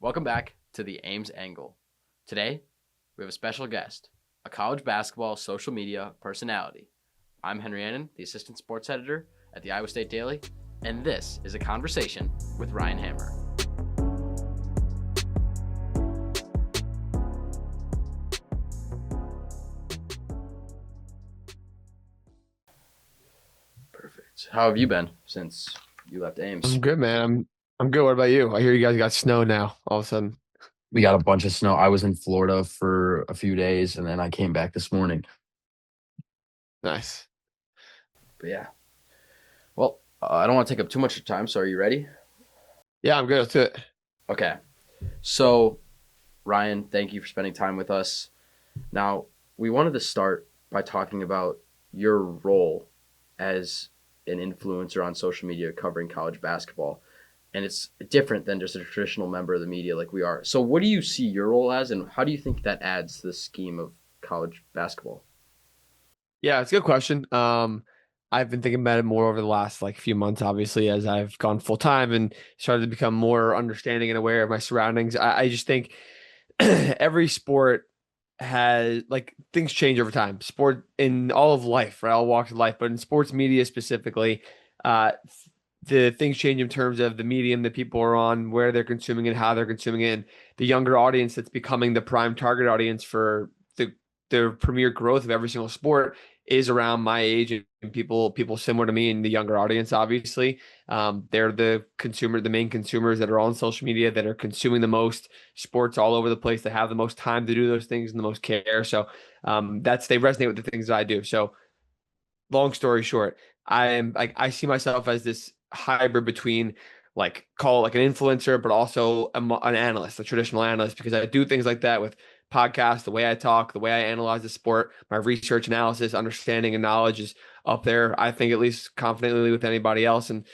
Welcome back to the Ames Angle. Today, we have a special guest, a college basketball social media personality. I'm Henry Annan, the assistant sports editor at the Iowa State Daily, and this is a conversation with Ryan Hammer. Perfect. How have you been since you left Ames? I'm good, man. I'm good. What about you? I hear you guys got snow now, all of a sudden. We got a bunch of snow. I was in Florida for a few days and then I came back this morning. Nice. But yeah, well, I don't want to take up too much of your time, so are you ready? Yeah, I'm good. Let's do it. Okay. So, Ryan, thank you for spending time with us. Now, we wanted to start by talking about your role as an influencer on social media covering college basketball. And it's different than just a traditional member of the media like we are. So, what do you see your role as, and how do you think that adds to the scheme of college basketball? Yeah, it's a good question. I've been thinking about it more over the last few months, obviously, as I've gone full time and started to become more understanding and aware of my surroundings. I just think every sport has things change over time. Sport in all of life, right? All walks of life, but in sports media specifically, uh, the things change in terms of the medium that people are on, where they're consuming it, how they're consuming it, and the younger audience that's becoming the prime target audience for the premier growth of every single sport is around my age and people similar to me in the younger audience, obviously. They're the main consumers that are on social media that are consuming the most sports all over the place, that have the most time to do those things and the most care. So they resonate with the things that I do. So long story short, I see myself as this hybrid between call it like an influencer, but also an analyst, a traditional analyst, because I do things like that with podcasts, the way I talk, the way I analyze the sport, my research analysis, understanding and knowledge is up there. I think at least confidently with anybody else and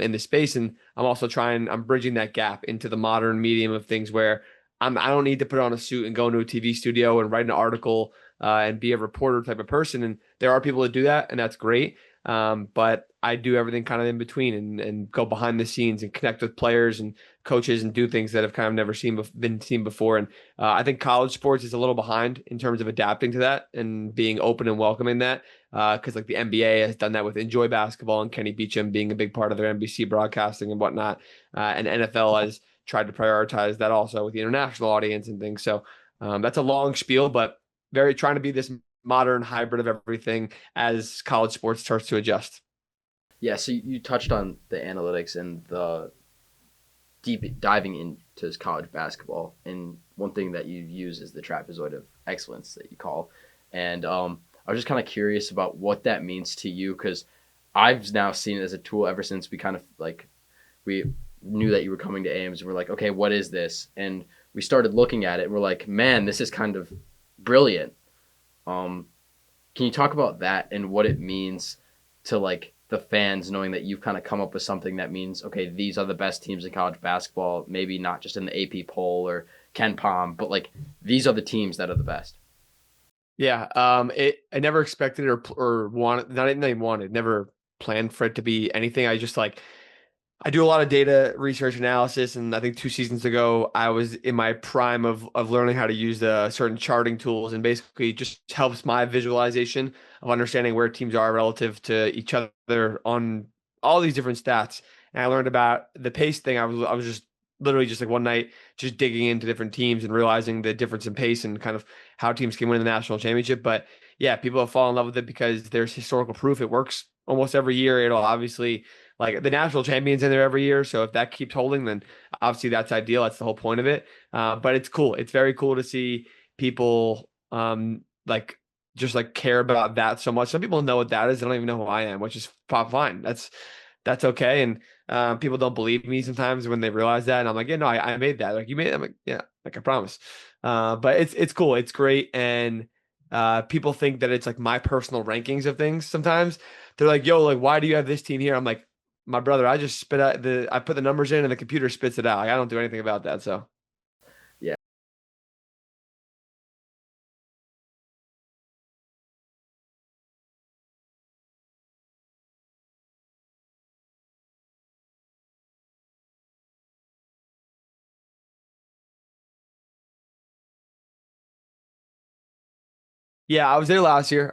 in the space. And I'm bridging that gap into the modern medium of things where I don't need to put on a suit and go into a TV studio and write an article and be a reporter type of person. And there are people that do that, and that's great. But I do everything kind of in between and go behind the scenes and connect with players and coaches and do things that have kind of never been seen before. And I think college sports is a little behind in terms of adapting to that and being open and welcoming that. Because the NBA has done that with Enjoy Basketball and Kenny Beecham being a big part of their NBC broadcasting and whatnot. And NFL has tried to prioritize that also with the international audience and things. So that's a long spiel, but very trying to be this modern hybrid of everything as college sports starts to adjust. Yeah, so you touched on the analytics and the deep diving into college basketball. And one thing that you use is the trapezoid of excellence that you call. And I was just kind of curious about what that means to you because I've now seen it as a tool ever since we kind of we knew that you were coming to Ames and we're like, okay, what is this? And we started looking at it and we're like, man, this is kind of brilliant. Um, can you talk about that and what it means to the fans knowing that you've kind of come up with something that means okay, these are the best teams in college basketball, maybe not just in the AP poll or Ken Palm, but these are the teams that are the best. Yeah, I never expected or wanted, not even wanted, never planned for it to be anything. I do a lot of data research analysis, and I think 2 seasons ago I was in my prime of learning how to use the certain charting tools, and basically just helps my visualization of understanding where teams are relative to each other on all these different stats. And I learned about the pace thing. I was just literally just one night just digging into different teams and realizing the difference in pace and kind of how teams can win the national championship. But yeah, people have fallen in love with it because there's historical proof it works almost every year. It'll obviously the national champions in there every year. So if that keeps holding, then obviously that's ideal. That's the whole point of it. But it's cool. It's very cool to see people just care about that so much. Some people know what that is. They don't even know who I am, which is fine. That's okay. And people don't believe me sometimes when they realize that. And I'm like, yeah, no, I made that. Like you made it. I'm like, yeah, I promise. But it's cool. It's great. And people think that it's my personal rankings of things sometimes. They're like, yo, why do you have this team here? I'm like, my brother, I just I put the numbers in and the computer spits it out. I don't do anything about that. So Yeah. Yeah, I was there last year.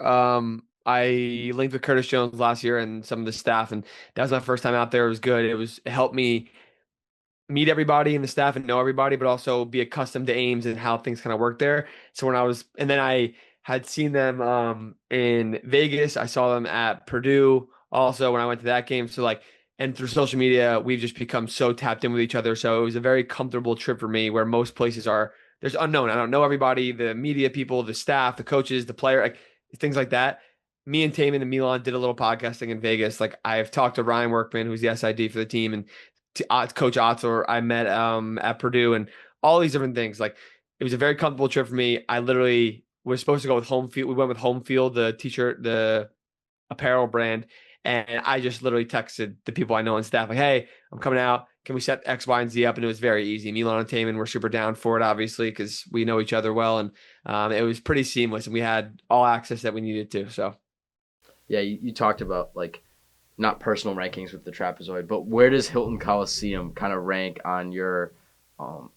I linked with Curtis Jones last year and some of the staff, and that was my first time out there. It was good. It helped me meet everybody in the staff and know everybody, but also be accustomed to Ames and how things kind of work there. So and then I had seen them in Vegas. I saw them at Purdue also when I went to that game. So like, and through social media, we've just become so tapped in with each other. So it was a very comfortable trip for me where most places are there's unknown. I don't know everybody, the media people, the staff, the coaches, the player, like things like that. Me and Taman and Milan did a little podcasting in Vegas. Like I've talked to Ryan Workman, who's the SID for the team, and Coach Otzer I met at Purdue and all these different things. Like it was a very comfortable trip for me. I literally was supposed to go with Home Field. We went with Home Field, the t-shirt, the apparel brand, and I just literally texted the people I know on staff like, "Hey, I'm coming out. Can we set X, Y, and Z up?" And it was very easy. Milan and Taman were super down for it, obviously, because we know each other well, and it was pretty seamless, and we had all access that we needed to. So Yeah, you talked about like not personal rankings with the trapezoid, but where does Hilton Coliseum kind of rank on your?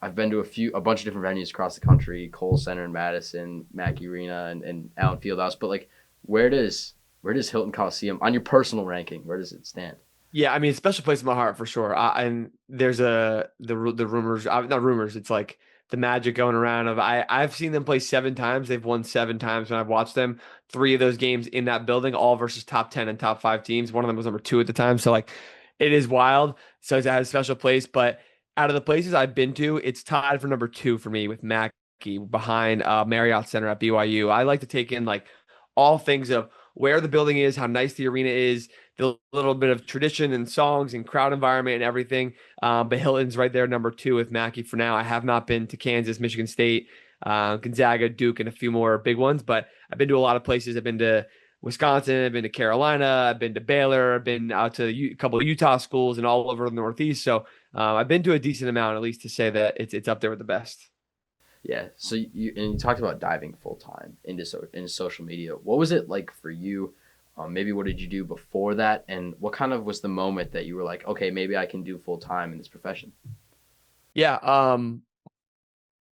I've been to a bunch of different venues across the country: Kohl Center in Madison, Mackey Arena, and Allen Fieldhouse. But like, where does Hilton Coliseum on your personal ranking? Where does it stand? yeah, I mean, it's a special place in my heart for sure. And there's the rumors, not rumors. It's like the magic going around of I've seen them play 7 times. They've won 7 times when I've watched them. 3 of those games in that building, all versus top 10 and top 5 teams. One of them was number 2 at the time. So like, it is wild. So it has a special place. But out of the places I've been to, it's tied for number 2 for me with Mackey behind Marriott Center at BYU. I like to take in like all things of where the building is, how nice the arena is, the little bit of tradition and songs and crowd environment and everything. But Hilton's right there, number 2 with Mackey for now. I have not been to Kansas, Michigan State, Gonzaga, Duke, and a few more big ones, but I've been to a lot of places. I've been to Wisconsin, I've been to Carolina, I've been to Baylor, I've been out to a couple of Utah schools and all over the Northeast. So I've been to a decent amount, at least to say that it's up there with the best. Yeah. So you talked about diving full time into social media. What was it like for you? Maybe what did you do before that, and what kind of was the moment that you were like, okay, maybe I can do full time in this profession? Yeah,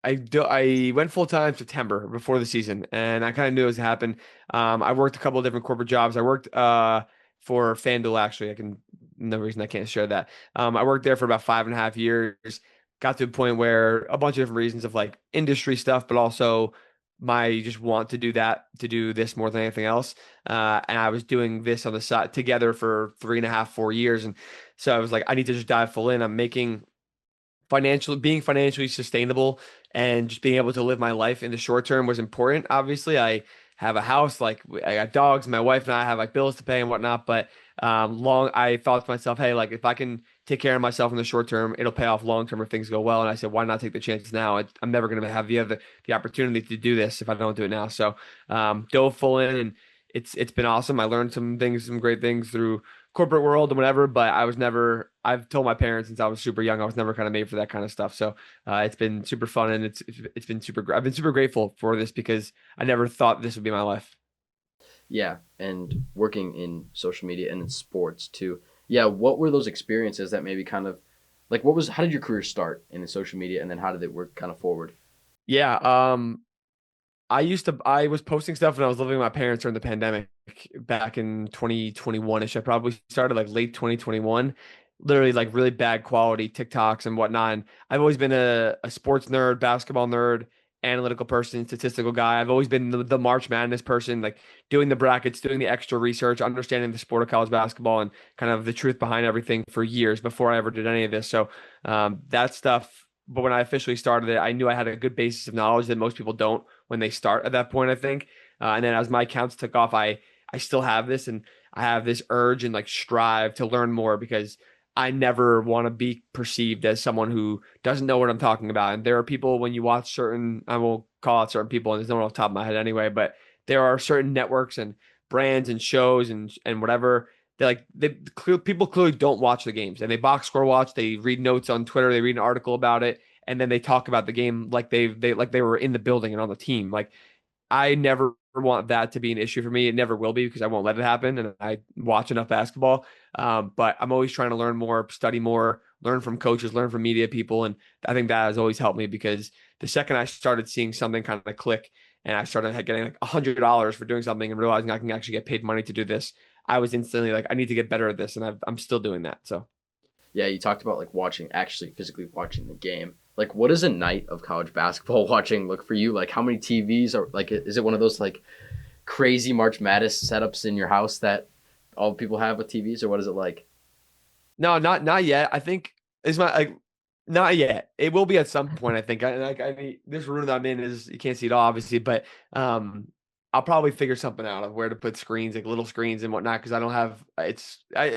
I went full time September before the season, and I kind of knew it was to happen. I worked a couple of different corporate jobs. I worked for FanDuel actually. No reason I can't share that. I worked there for about 5.5 years. Got to a point where a bunch of different reasons of like industry stuff, but also my just want to do this more than anything else. And I was doing this on the side together for 3.5, 4 years, and so I was like, I need to just dive full in. I'm making being financially sustainable and just being able to live my life in the short term was important. Obviously, I have a house, like I got dogs, my wife and I have like bills to pay and whatnot. But I thought to myself, hey, like if I can take care of myself in the short term, it'll pay off long term if things go well. And I said, why not take the chance now? I'm never going to have the opportunity to do this if I don't do it now. So dove full in, and it's been awesome. I learned some great things through corporate world and whatever, but I've told my parents since I was super young, I was never kind of made for that kind of stuff. So it's been super fun, and it's been I've been super grateful for this because I never thought this would be my life. Yeah, and working in social media and in sports too. Yeah, what were those experiences that maybe kind of like how did your career start in the social media, and then how did it work kind of forward? Yeah, I was posting stuff when I was living with my parents during the pandemic back in 2021-ish. I probably started like late 2021, literally like really bad quality TikToks and whatnot. And I've always been a sports nerd, basketball nerd, analytical person, statistical guy. I've always been the March Madness person, like doing the brackets, doing the extra research, understanding the sport of college basketball and kind of the truth behind everything for years before I ever did any of this. So that stuff. But when I officially started it, I knew I had a good basis of knowledge that most people don't when they start at that point, I think. And then as my accounts took off, I still have this, and I have this urge and like strive to learn more because I never want to be perceived as someone who doesn't know what I'm talking about. And there are people when you watch I will call out certain people, and there's no one off the top of my head anyway, but there are certain networks and brands and shows and whatever. People clearly don't watch the games, and they box score watch. They read notes on Twitter. They read an article about it, and then they talk about the game like they were in the building and on the team. Like I never want that to be an issue for me. It never will be because I won't let it happen, and I watch enough basketball. But I'm always trying to learn more, study more, learn from coaches, learn from media people, and I think that has always helped me because the second I started seeing something kind of click and I started getting like $100 for doing something and realizing I can actually get paid money to do this, I was instantly like, I need to get better at this, and I'm still doing that. So Yeah, you talked about like watching, actually physically watching the game. Like, what does a night of college basketball watching look for you? Like, how many TVs are like? Is it one of those like crazy March Madness setups in your house that all people have with TVs, or what is it like? no, not yet. I think is my like not yet. It will be at some point. I think. I mean, this room that I'm in is you can't see it all, obviously, but um, I'll probably figure something out of where to put screens, like little screens and whatnot, because I don't have. I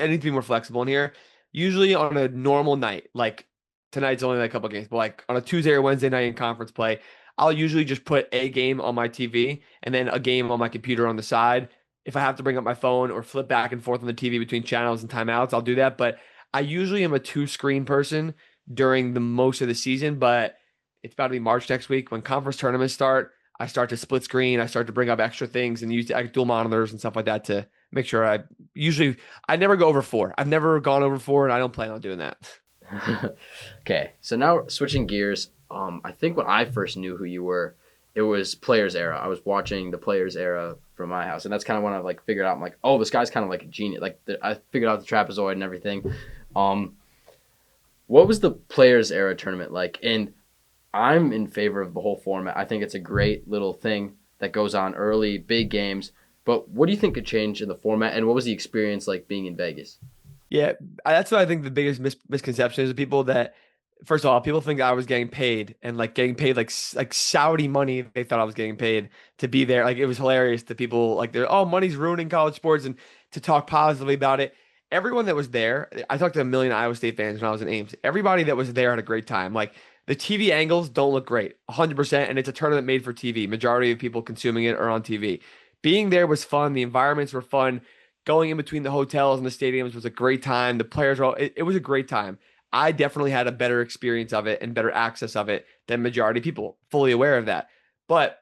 need to be more flexible in here. Usually on a normal night, like tonight's only like a couple games, but like on a Tuesday or Wednesday night in conference play, I'll usually just put a game on my TV and then a game on my computer on the side. If I have to bring up my phone or flip back and forth on the TV between channels and timeouts, I'll do that. But I usually am a two screen person during the most of the season, but it's about to be March next week when conference tournaments start. I start to split screen. I start to bring up extra things and use dual monitors and stuff like that to make sure I never go over four. I've never gone over four, and I don't plan on doing that. Okay, so now switching gears. I think when I first knew who you were, it was Players Era. I was watching the Players Era from my house, and that's kind of when I like figured out. I'm like, oh, this guy's kind of like a genius. Like I figured out the trapezoid and everything. Um, what was the Players Era tournament like? And I'm in favor of the whole format. I think it's a great little thing that goes on early, big games. But what do you think could change in the format, and what was the experience like being in Vegas? Yeah, that's what I think the biggest misconception is of people that, first of all, people think I was getting paid and like getting paid like Saudi money. They thought I was getting paid to be there. Like it was hilarious to people like they're money's ruining college sports and to talk positively about it. Everyone that was there, I talked to a million Iowa State fans when I was in Ames. Everybody that was there had a great time. Like the TV angles don't look great, 100%, and it's a tournament made for TV. Majority of people consuming it are on TV. Being there was fun. The environments were fun. Going in between the hotels and the stadiums was a great time. The players were it was a great time. I definitely had a better experience of it and better access of it than majority of people, fully aware of that. But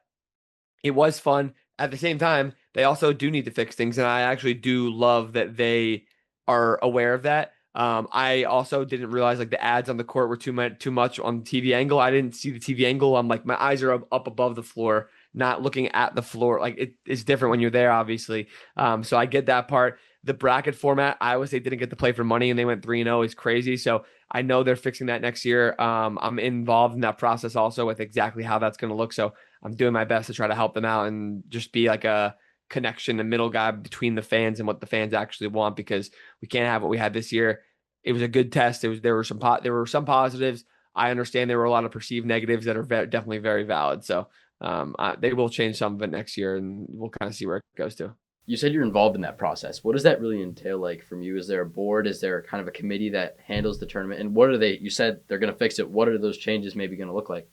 it was fun. At the same time, they also do need to fix things, and I actually do love that they are aware of that. I also didn't realize like the ads on the court were too much on the TV angle. I didn't see the TV angle. I'm like my eyes are up above the floor, not looking at the floor. Like it's different when you're there, obviously. So I get that part. The bracket format, Iowa State didn't get to play for money, and they went 3-0 is crazy. So I know they're fixing that next year. I'm involved in that process also with exactly how that's going to look. So I'm doing my best to try to help them out and just be like a connection, a middle guy between the fans and what the fans actually want, because we can't have what we had this year. It was a good test. There were some positives. I understand there were a lot of perceived negatives that are definitely very valid. So they will change some of it next year, and we'll kind of see where it goes to. You said you're involved in that process. What does that really entail like from you? Is there a board? Is there kind of a committee that handles the tournament? And what are they, you said they're going to fix it. What are those changes maybe going to look like?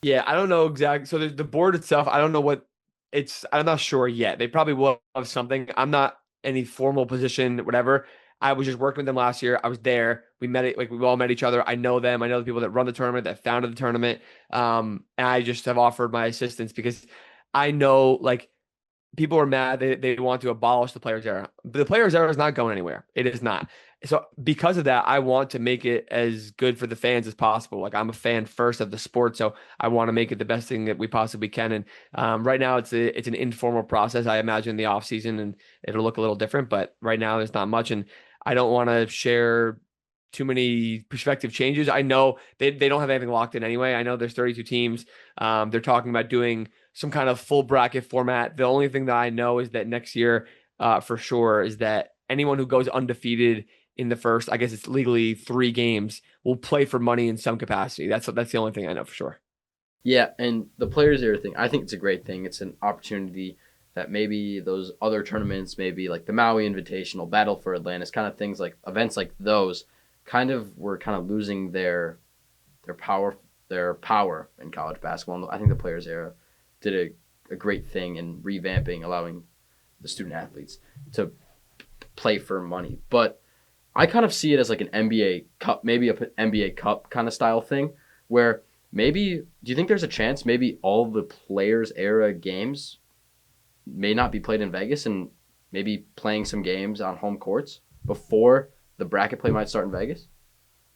Yeah, I don't know exactly. So the board itself, I don't know what it's. I'm not sure yet. They probably will have something. I'm not any formal position, whatever. I was just working with them last year. I was there. We met it like we all met each other. I know them. I know the people that run the tournament, that founded the tournament. And I just have offered my assistance because I know like people are mad. They want to abolish the players era. The players era is not going anywhere. It is not. So because of that, I want to make it as good for the fans as possible. Like I'm a fan first of the sport, so I want to make it the best thing that we possibly can. And right now, it's an informal process. I imagine the off season and it'll look a little different, but right now there's not much, and I don't want to share too many perspective changes. I know they don't have anything locked in anyway. I know there's 32 teams. They're talking about doing some kind of full bracket format. The only thing that I know is that next year, for sure, is that anyone who goes undefeated in the first, I guess it's legally 3 games, will play for money in some capacity. That's the only thing I know for sure. Yeah, and the players era thing, I think it's a great thing. It's an opportunity that maybe those other tournaments, maybe like the Maui Invitational, Battle for Atlantis, kind of things like events like those, kind of were kind of losing their power in college basketball. And I think the players era did a great thing in revamping, allowing the student athletes to play for money. But I kind of see it as like an NBA Cup, maybe a NBA Cup kind of style thing, where maybe, do you think there's a chance maybe all the players era games may not be played in Vegas and maybe playing some games on home courts before the bracket play might start in Vegas?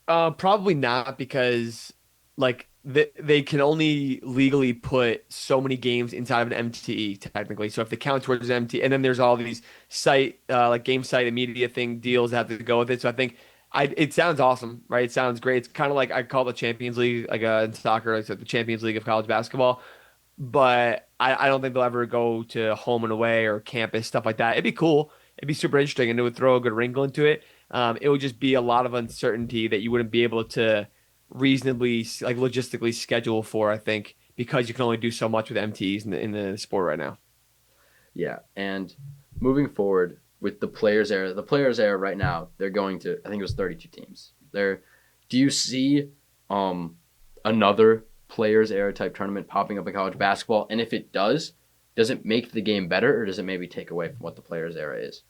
Probably not because like they can only legally put so many games inside of an MTE technically. So if they count towards an MTE, and then there's all these site like game site and media thing deals that have to go with it. So I think it sounds awesome, right? It sounds great. It's kind of like I call the Champions League like in soccer, like the Champions League of college basketball. But I don't think they'll ever go to home and away or campus stuff like that. It'd be cool. It'd be super interesting, and it would throw a good wrinkle into it. It would just be a lot of uncertainty that you wouldn't be able to reasonably like logistically schedule for, I think, because you can only do so much with MTs in the sport right now. Yeah, and moving forward with the players era right now, they're going to, I think it was 32 teams. Do you see another players era type tournament popping up in college basketball? And if it does it make the game better, or does it maybe take away from what the players era is?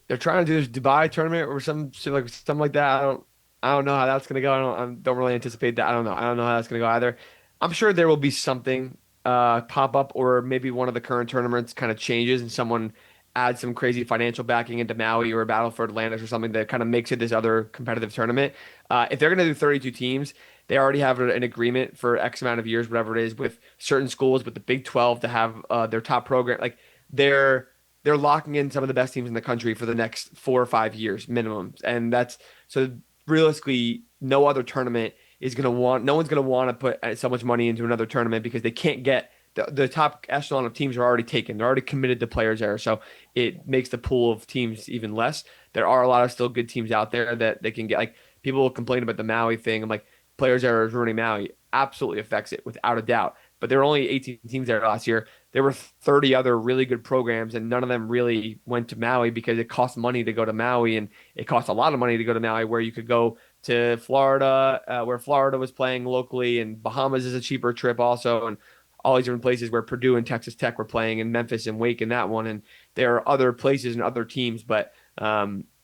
They're trying to do this Dubai tournament or something like that. I don't know how that's gonna go. I don't really anticipate that. I don't know. I don't know how that's gonna go either. I'm sure there will be something pop up, or maybe one of the current tournaments kind of changes and someone adds some crazy financial backing into Maui or Battle for Atlantis or something that kind of makes it this other competitive tournament. If they're gonna do 32 teams, they already have an agreement for X amount of years, whatever it is, with certain schools, with the Big 12 to have their top program. Like they're they're locking in some of the best teams in the country for the next 4 or 5 years minimum, and that's so realistically, no other tournament is going to want, no one's going to want to put so much money into another tournament because they can't get the top echelon of teams are already taken. They're already committed to players there. So it makes the pool of teams even less. There are a lot of still good teams out there that they can get. Like people will complain about the Maui thing. I'm like, players that are ruining Maui absolutely affects it without a doubt. But there were only 18 teams there last year. There were 30 other really good programs, and none of them really went to Maui because it costs money to go to Maui, and it costs a lot of money to go to Maui, where you could go to Florida, where Florida was playing locally, and Bahamas is a cheaper trip also, and all these different places where Purdue and Texas Tech were playing, and Memphis and Wake in that one. And there are other places and other teams, but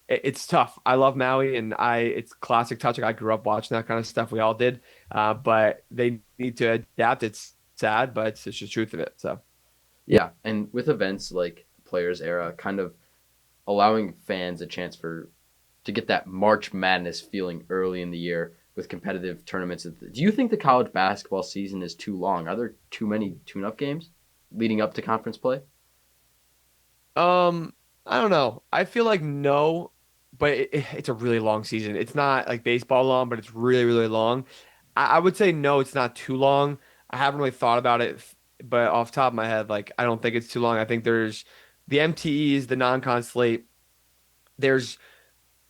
it's tough. I love Maui, and it's classic touch. Like I grew up watching that kind of stuff. We all did, but they need to adapt. It's sad, but it's just the truth of it. So. Yeah, and with events like Players Era, kind of allowing fans a chance to get that March Madness feeling early in the year with competitive tournaments. Do you think the college basketball season is too long? Are there too many tune-up games leading up to conference play? I don't know. I feel like no, but it's a really long season. It's not like baseball long, but it's really, really long. I would say no, it's not too long. I haven't really thought about it, but off the top of my head, like I don't think it's too long. I think there's the MTEs, the non-con slate. There's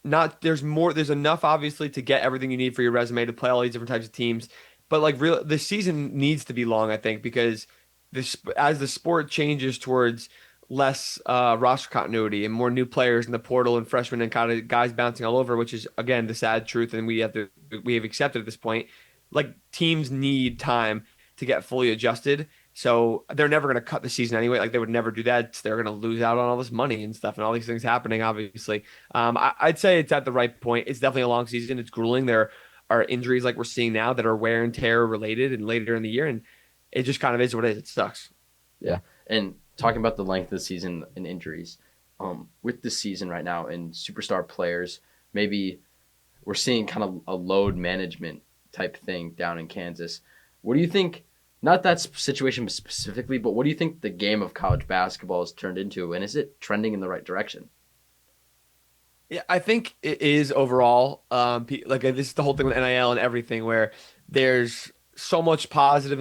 not there's enough obviously to get everything you need for your resume to play all these different types of teams, but like real the season needs to be long, I think, because this as the sport changes towards less roster continuity and more new players in the portal and freshmen and kind of guys bouncing all over, which is again the sad truth, and we have accepted at this point. Like teams need time to get fully adjusted, so they're never going to cut the season anyway. Like they would never do that. They're going to lose out on all this money and stuff and all these things happening, obviously. I'd say it's at the right point. It's definitely a long season. It's grueling. There are injuries like we're seeing now that are wear and tear related and later in the year. And it just kind of is what it is. It sucks. Yeah. And talking about the length of the season and injuries, with the season right now and superstar players, maybe we're seeing kind of a load management type thing down in Kansas. What do you think? Not that situation specifically, but what do you think the game of college basketball has turned into, and is it trending in the right direction? Yeah, I think it is overall. Like this is the whole thing with NIL and everything, where there's so much positive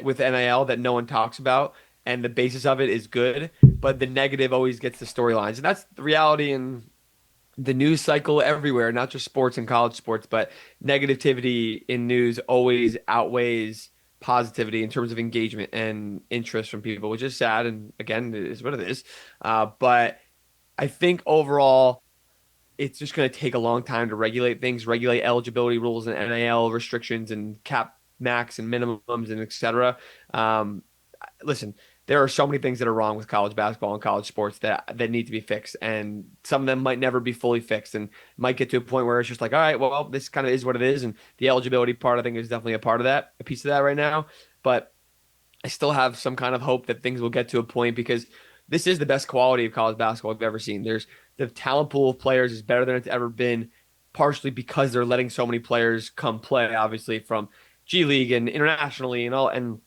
with NIL that no one talks about, and the basis of it is good, but the negative always gets the storylines, and that's the reality in the news cycle everywhere, not just sports and college sports, but negativity in news always outweighs positivity in terms of engagement and interest from people, which is sad. And again, it is what it is. But I think overall, it's just going to take a long time to regulate things, regulate eligibility rules and NIL restrictions and cap max and minimums and et cetera. Listen, there are so many things that are wrong with college basketball and college sports that need to be fixed, and some of them might never be fully fixed, and might get to a point where it's just like, all right, well, this kind of is what it is, and the eligibility part I think is definitely a part of that, a piece of that right now. But I still have some kind of hope that things will get to a point because this is the best quality of college basketball I've ever seen. There's the talent pool of players is better than it's ever been, partially because they're letting so many players come play, obviously from G League and internationally and all, and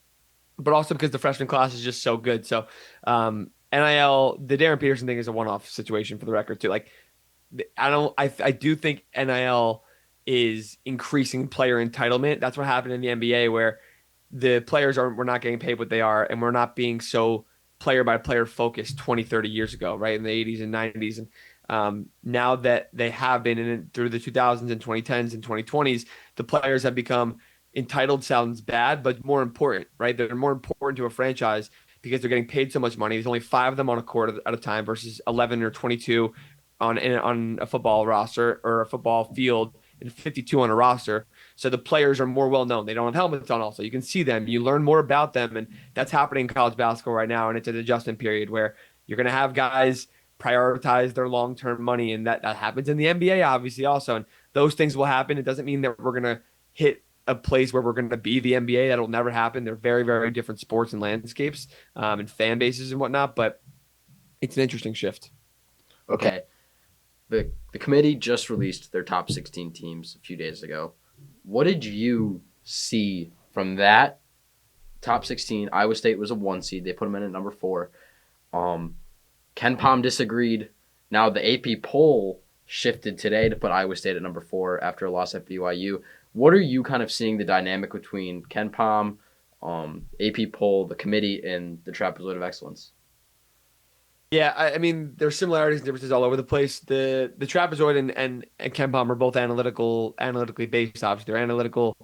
but also because the freshman class is just so good. So NIL, the Darren Peterson thing is a one-off situation for the record too. Like I do think NIL is increasing player entitlement. That's what happened in the NBA where the players are we're not getting paid what they are, and we're not being so player by player focused 20, 30 years ago, right? In the 80s and 90s. And now that they have been in through the 2000s and 2010s and 2020s, the players have become entitled sounds bad, but more important, right? They're more important to a franchise because they're getting paid so much money. There's only 5 of them on a court at a time versus 11 or 22 on a football roster or a football field and 52 on a roster. So the players are more well known. They don't have helmets on also. You can see them. You learn more about them. And that's happening in college basketball right now. And it's an adjustment period where you're going to have guys prioritize their long-term money. And that happens in the NBA, obviously, also. And those things will happen. It doesn't mean that we're going to hit a place where we're going to be the NBA. That'll never happen. They're very, very different sports and landscapes and fan bases and whatnot. But it's an interesting shift. Okay. The committee just released their top 16 teams a few days ago. What did you see from that top 16? Iowa State was a 1 seed. They put them in at number 4. Ken Pom disagreed. Now the AP poll shifted today to put Iowa State at number 4 after a loss at BYU. What are you kind of seeing the dynamic between Ken Pom, AP poll, the committee, and the Trapezoid of Excellence? Yeah, I mean, there's similarities and differences all over the place. The trapezoid and Ken Palm are both analytically based. Obviously, they're analytical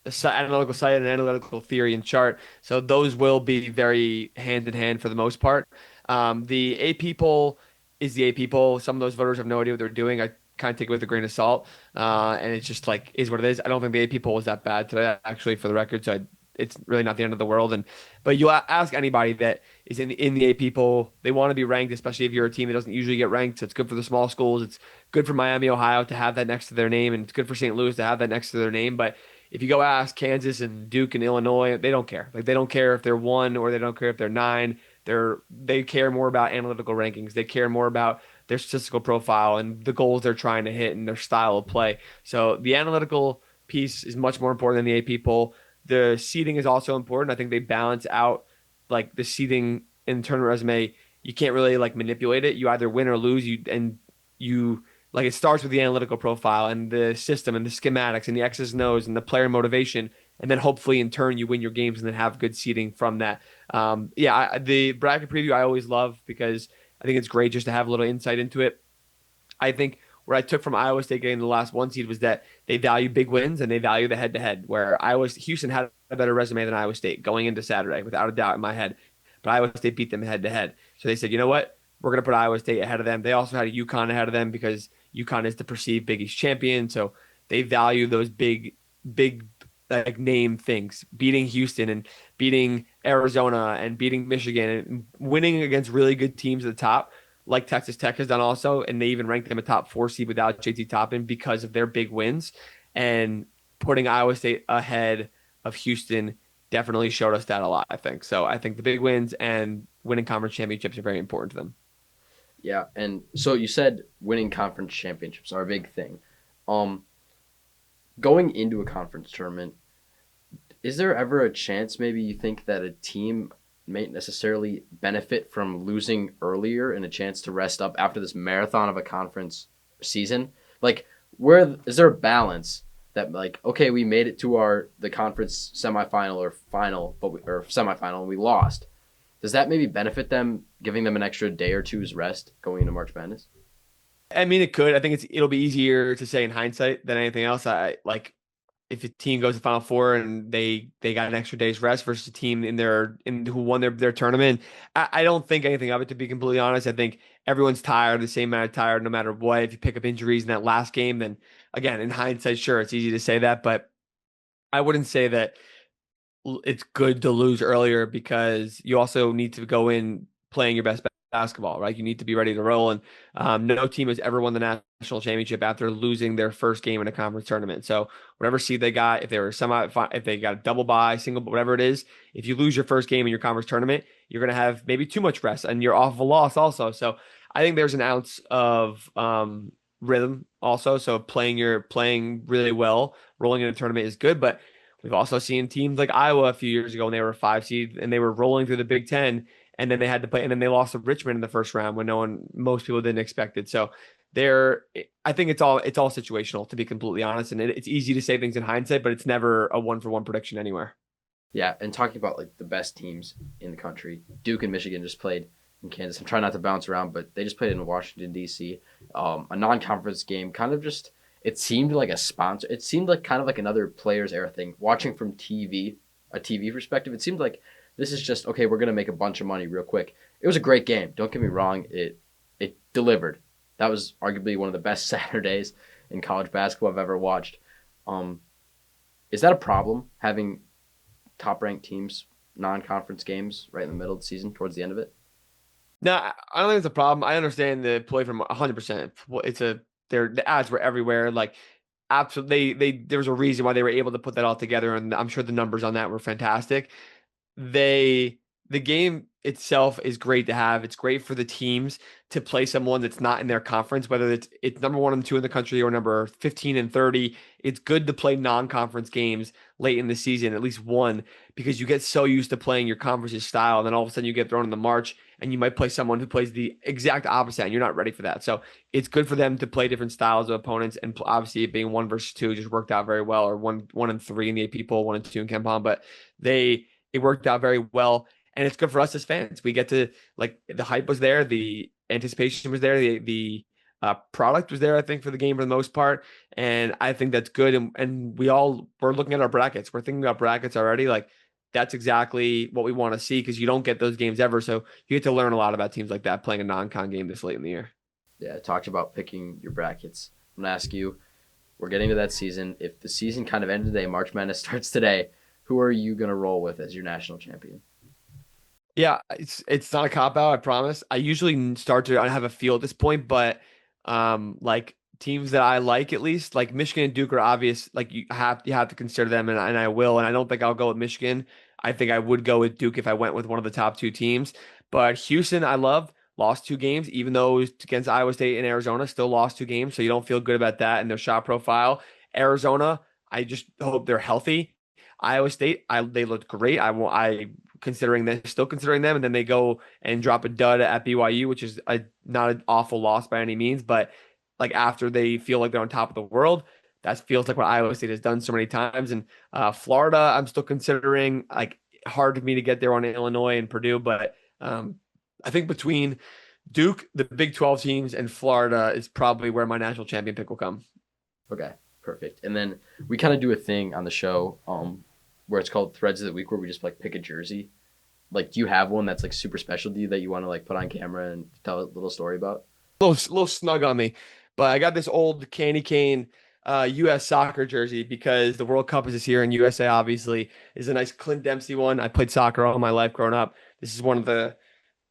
site and analytical theory and chart. So those will be very hand in hand for the most part. The AP poll is the AP poll. Some of those voters have no idea what they're doing. I kind of take it with a grain of salt, and it's just like is what it is. I don't think the AP poll is that bad today, actually, for the record. So it's really not the end of the world. But you ask anybody that is in the AP poll, they want to be ranked, especially if you're a team that doesn't usually get ranked. So it's good for the small schools. It's good for Miami, Ohio to have that next to their name, and it's good for St. Louis to have that next to their name. But if you go ask Kansas and Duke and Illinois, they don't care. Like they don't care if they're 1 or they don't care if they're 9. They care more about analytical rankings. They care more about their statistical profile and the goals they're trying to hit and their style of play. So the analytical piece is much more important than the AP poll. The seeding is also important. I think they balance out like the seeding in tournament resume. You can't really like manipulate it. You either win or lose. You like it starts with the analytical profile and the system and the schematics and the X's and O's and the player motivation, and then hopefully in turn you win your games and then have good seeding from that. The bracket preview I always love because I think it's great just to have a little insight into it. I think where I took from Iowa State getting the last 1 seed was that they value big wins and they value the head-to-head, where Houston had a better resume than Iowa State going into Saturday, without a doubt in my head. But Iowa State beat them head-to-head. So they said, you know what? We're going to put Iowa State ahead of them. They also had a UConn ahead of them because UConn is the perceived Big East champion. So they value those big like name things, beating Houston and beating Arizona and beating Michigan and winning against really good teams at the top like Texas Tech has done also, and they even ranked them a top 4 seed without JT Toppin because of their big wins. And putting Iowa State ahead of Houston definitely showed us that a lot, I think. So I think the big wins and winning conference championships are very important to them. Yeah, and so you said winning conference championships are a big thing. Going into a conference tournament, is there ever a chance maybe you think that a team may necessarily benefit from losing earlier and a chance to rest up after this marathon of a conference season? Like, where is there a balance that like, okay, we made it to the conference semifinal or final, or semifinal, and we lost. Does that maybe benefit them, giving them an extra day or two's rest going into March Madness? I mean, it could. I think it'll be easier to say in hindsight than anything else. I like if a team goes to Final Four and they got an extra day's rest versus a team who won their tournament. I don't think anything of it, to be completely honest. I think everyone's tired, the same amount of tired, no matter what. If you pick up injuries in that last game, then again, in hindsight, sure, it's easy to say that, but I wouldn't say that it's good to lose earlier because you also need to go in playing your best basketball, right? You need to be ready to roll. And no team has ever won the national championship after losing their first game in a conference tournament. So whatever seed they got, if they were if they got a double bye, single, whatever it is, if you lose your first game in your conference tournament, you're going to have maybe too much rest and you're off of a loss also. So I think there's an ounce of rhythm also. So playing really well, rolling in a tournament is good, but We've also seen teams like Iowa a few years ago when they were a 5 seed and they were rolling through the Big Ten, and then they had to play, and then they lost to Richmond in the first round when most people didn't expect it. So there, I think it's all situational, to be completely honest, and it's easy to say things in hindsight, but it's never a 1-for-1 prediction anywhere. Yeah, and talking about like the best teams in the country, Duke and Michigan just played in Kansas. I'm trying not to bounce around, but they just played in Washington D.C. A non-conference game, kind of just. It seemed like a sponsor. It seemed like kind of like another players era thing. Watching from TV, a TV perspective, it seemed like this is just okay. We're gonna make a bunch of money real quick. It was a great game. Don't get me wrong. It delivered. That was arguably one of the best Saturdays in college basketball I've ever watched. Um, is that a problem having top-ranked teams non-conference games right in the middle of the season towards the end of it? No, I don't think it's a problem. I understand the play from 100%. The ads were everywhere. Like, absolutely, there was a reason why they were able to put that all together, and I'm sure the numbers on that were fantastic. they the game itself is great to have. It's great for the teams to play someone that's not in their conference, whether it's number 1 and 2 in the country or number 15 and 30. It's good to play non-conference games late in the season, at least one, because you get so used to playing your conference's style, and then all of a sudden you get thrown in the March and you might play someone who plays the exact opposite, and you're not ready for that. So it's good for them to play different styles of opponents, and obviously it being 1 versus 2 just worked out very well, or 1 and 3 in the AP poll, 1 and 2 in KenPom, but it worked out very well. And it's good for us as fans. We get to, like, the hype was there, the anticipation was there, the product was there, I think, for the game for the most part. And I think that's good. And we're looking at our brackets. We're thinking about brackets already. Like, that's exactly what we want to see, because you don't get those games ever. So you get to learn a lot about teams like that playing a non-con game this late in the year. Yeah, I talked about picking your brackets. I'm going to ask you, we're getting to that season. If the season kind of ended today, March Madness starts today, who are you going to roll with as your national champion? Yeah, it's not a cop out, I promise. I usually start to I have a feel at this point, but like teams that I like, at least like Michigan and Duke are obvious. Like you have to consider them, and I will. And I don't think I'll go with Michigan. I think I would go with Duke if I went with one of the top 2 teams. But Houston, I love. Lost 2 games, even though it was against Iowa State and Arizona, still lost 2 games. So you don't feel good about that and their shot profile. Arizona, I just hope they're healthy. Iowa State, they looked great. Still considering them, and then they go and drop a dud at BYU, which is not an awful loss by any means, but like after they feel like they're on top of the world, that feels like what Iowa State has done so many times. And Florida, I'm still considering. Like, hard for me to get there on Illinois and Purdue, but I think between Duke, the Big 12 teams, and Florida is probably where my national champion pick will come. Okay, perfect. And then we kind of do a thing on the show where it's called Threads of the Week, where we just like pick a jersey. Like, do you have one that's like super special to you that you want to like put on camera and tell a little story about? Little snug on me, but I got this old candy cane U.S. soccer jersey because the World Cup is this year, and USA obviously is a nice Clint Dempsey one. I played soccer all my life growing up. This is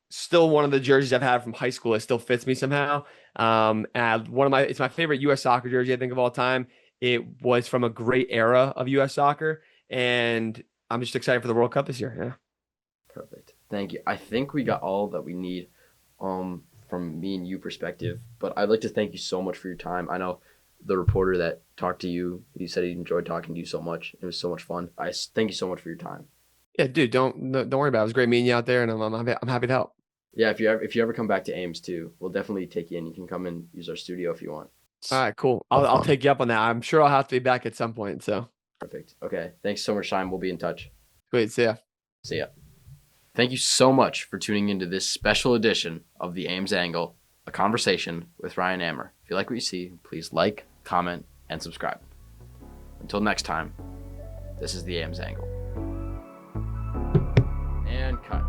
still one of the jerseys I've had from high school. It still fits me somehow. And it's my favorite U.S. soccer jersey, I think, of all time. It was from a great era of U.S. soccer, and I'm just excited for the World Cup this year. Yeah. Perfect. Thank you. I think we got all that we need from me and you perspective, but I'd like to thank you so much for your time. I know the reporter that talked to you, he said he enjoyed talking to you so much. It was so much fun. Thank you so much for your time. Yeah, dude, don't worry about it. It was great meeting you out there, and I'm happy to help. Yeah, if you ever come back to Ames too, we'll definitely take you in. You can come and use our studio if you want. All right, cool. I'll take you up on that. I'm sure I'll have to be back at some point. So Perfect. Okay. Thanks so much, Simon. We'll be in touch. great. See ya. See ya. Thank you so much for tuning into this special edition of the Ames Angle, a conversation with Ryan Ammer. If you like what you see, please like, comment, and subscribe. Until next time, this is the Ames Angle. And cut.